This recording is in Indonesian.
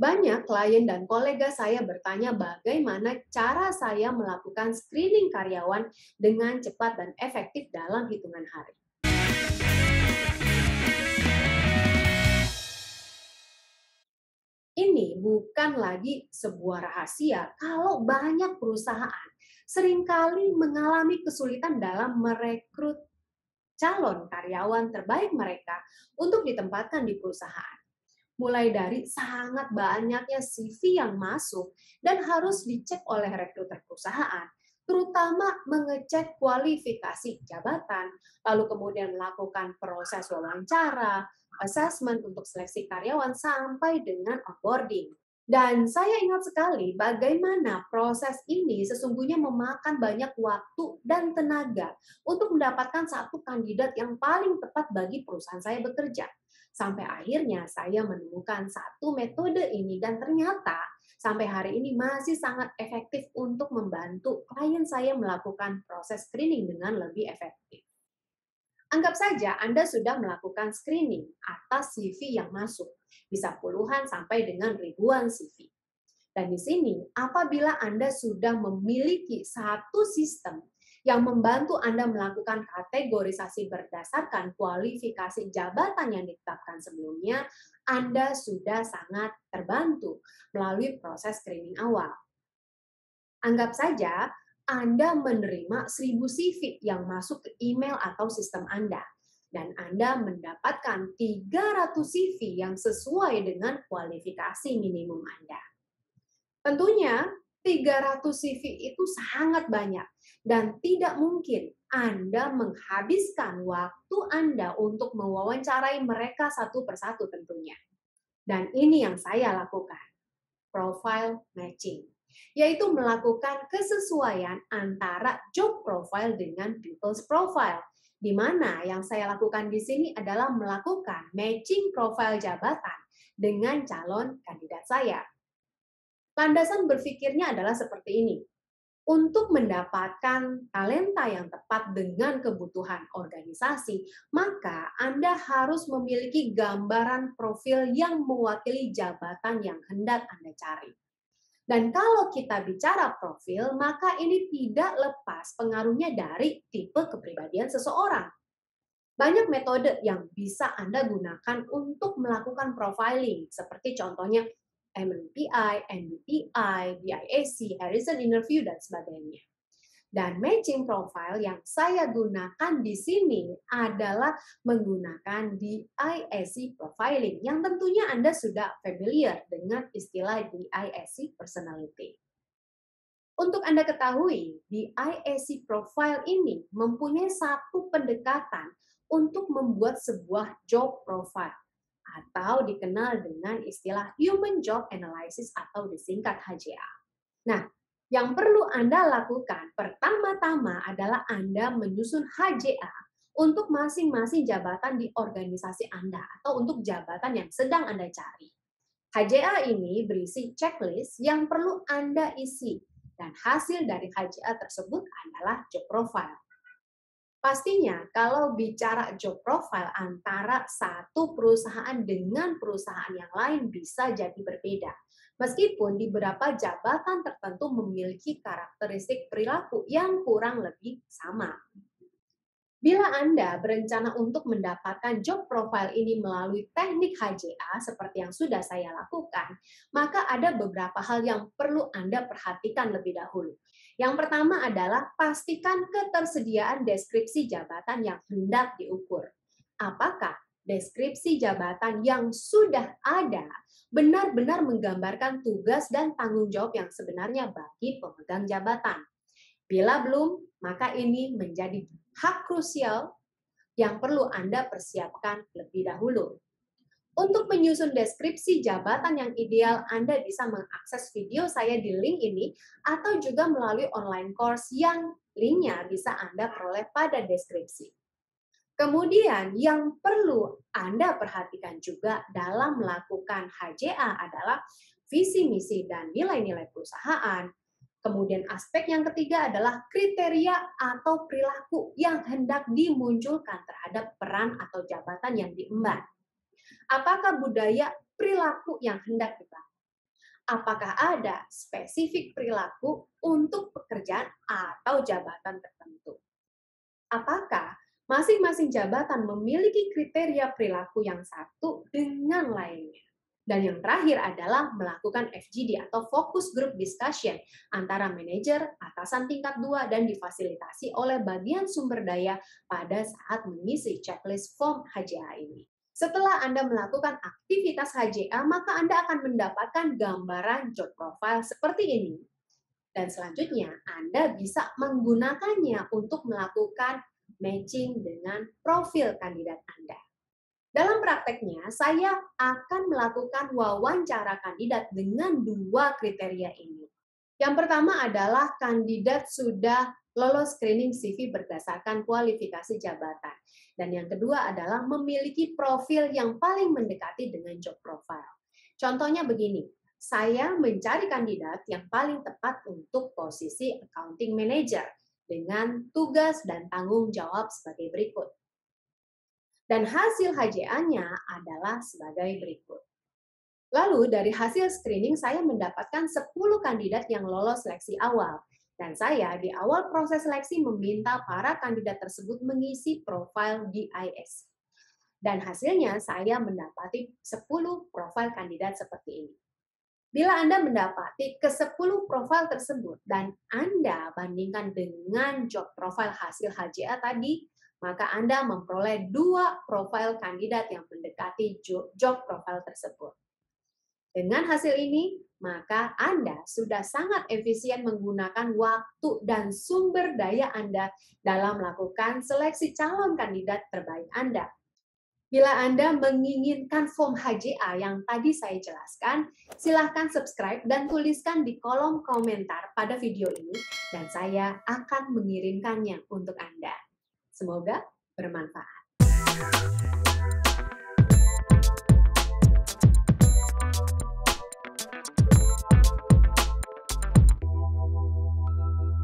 Banyak klien dan kolega saya bertanya bagaimana cara saya melakukan screening karyawan dengan cepat dan efektif dalam hitungan hari. Ini bukan lagi sebuah rahasia kalau banyak perusahaan seringkali mengalami kesulitan dalam merekrut calon karyawan terbaik mereka untuk ditempatkan di perusahaan. Mulai dari sangat banyaknya CV yang masuk dan harus dicek oleh rekruter perusahaan, terutama mengecek kualifikasi jabatan, lalu kemudian melakukan proses wawancara, assessment untuk seleksi karyawan sampai dengan onboarding. Dan saya ingat sekali bagaimana proses ini sesungguhnya memakan banyak waktu dan tenaga untuk mendapatkan satu kandidat yang paling tepat bagi perusahaan saya bekerja. Sampai akhirnya saya menemukan satu metode ini dan ternyata sampai hari ini masih sangat efektif untuk membantu klien saya melakukan proses screening dengan lebih efektif. Anggap saja Anda sudah melakukan screening atas CV yang masuk, bisa puluhan sampai dengan ribuan CV. Dan di sini, apabila Anda sudah memiliki satu sistem yang membantu Anda melakukan kategorisasi berdasarkan kualifikasi jabatan yang ditetapkan sebelumnya, Anda sudah sangat terbantu melalui proses screening awal. Anggap saja Anda menerima 1.000 CV yang masuk ke email atau sistem Anda, dan Anda mendapatkan 300 CV yang sesuai dengan kualifikasi minimum Anda. Tentunya 300 CV itu sangat banyak dan tidak mungkin Anda menghabiskan waktu Anda untuk mewawancarai mereka satu persatu tentunya. Dan ini yang saya lakukan, profile matching, yaitu melakukan kesesuaian antara job profile dengan people's profile. Di mana yang saya lakukan di sini adalah melakukan matching profile jabatan dengan calon kandidat saya. Landasan berpikirnya adalah seperti ini. Untuk mendapatkan talenta yang tepat dengan kebutuhan organisasi, maka Anda harus memiliki gambaran profil yang mewakili jabatan yang hendak Anda cari. Dan kalau kita bicara profil, maka ini tidak lepas pengaruhnya dari tipe kepribadian seseorang. Banyak metode yang bisa Anda gunakan untuk melakukan profiling, seperti contohnya MMPI, MBTI, BIAC, Harrison Interview, dan sebagainya. Dan matching profile yang saya gunakan di sini adalah menggunakan DISC profiling, yang tentunya Anda sudah familiar dengan istilah DISC personality. Untuk Anda ketahui, DISC profile ini mempunyai satu pendekatan untuk membuat sebuah job profile atau dikenal dengan istilah Human Job Analysis atau disingkat HJA. Nah, yang perlu Anda lakukan pertama-tama adalah Anda menyusun HJA untuk masing-masing jabatan di organisasi Anda atau untuk jabatan yang sedang Anda cari. HJA ini berisi checklist yang perlu Anda isi dan hasil dari HJA tersebut adalah job profile. Pastinya kalau bicara job profile antara satu perusahaan dengan perusahaan yang lain bisa jadi berbeda. Meskipun di beberapa jabatan tertentu memiliki karakteristik perilaku yang kurang lebih sama. Bila Anda berencana untuk mendapatkan job profile ini melalui teknik HJA seperti yang sudah saya lakukan, maka ada beberapa hal yang perlu Anda perhatikan lebih dahulu. Yang pertama adalah pastikan ketersediaan deskripsi jabatan yang hendak diukur. Apakah deskripsi jabatan yang sudah ada benar-benar menggambarkan tugas dan tanggung jawab yang sebenarnya bagi pemegang jabatan? Bila belum, maka ini menjadi hak krusial yang perlu Anda persiapkan lebih dahulu. Untuk menyusun deskripsi jabatan yang ideal, Anda bisa mengakses video saya di link ini atau juga melalui online course yang linknya bisa Anda peroleh pada deskripsi. Kemudian yang perlu Anda perhatikan juga dalam melakukan HJA adalah visi misi dan nilai-nilai perusahaan. Kemudian aspek yang ketiga adalah kriteria atau perilaku yang hendak dimunculkan terhadap peran atau jabatan yang diemban. Apakah budaya perilaku yang hendak dibangun? apakah ada spesifik perilaku untuk pekerjaan atau jabatan tertentu. Apakah masing-masing jabatan memiliki kriteria perilaku yang satu dengan lainnya. Dan yang terakhir adalah melakukan FGD atau Focus Group Discussion antara manajer, atasan tingkat 2, dan difasilitasi oleh bagian sumber daya pada saat mengisi checklist form HJA ini. Setelah Anda melakukan aktivitas HJA, maka Anda akan mendapatkan gambaran job profile seperti ini. Dan selanjutnya, Anda bisa menggunakannya untuk melakukan matching dengan profil kandidat Anda. Dalam prakteknya, saya akan melakukan wawancara kandidat dengan 2 kriteria ini. Yang pertama adalah kandidat sudah lolos screening CV berdasarkan kualifikasi jabatan. Dan yang kedua adalah memiliki profil yang paling mendekati dengan job profile. Contohnya begini, saya mencari kandidat yang paling tepat untuk posisi accounting manager dengan tugas dan tanggung jawab sebagai berikut. Dan hasil HJA-nya adalah sebagai berikut. Lalu dari hasil screening saya mendapatkan 10 kandidat yang lolos seleksi awal. Dan saya di awal proses seleksi meminta para kandidat tersebut mengisi profil DIS. Dan hasilnya saya mendapati 10 profil kandidat seperti ini. Bila Anda mendapati ke-10 profil tersebut dan Anda bandingkan dengan job profile hasil HJA tadi, maka Anda memperoleh 2 profil kandidat yang mendekati job profile tersebut. Dengan hasil ini, maka Anda sudah sangat efisien menggunakan waktu dan sumber daya Anda dalam melakukan seleksi calon kandidat terbaik Anda. Bila Anda menginginkan form HJA yang tadi saya jelaskan, silahkan subscribe dan tuliskan di kolom komentar pada video ini, dan saya akan mengirimkannya untuk Anda. Semoga bermanfaat.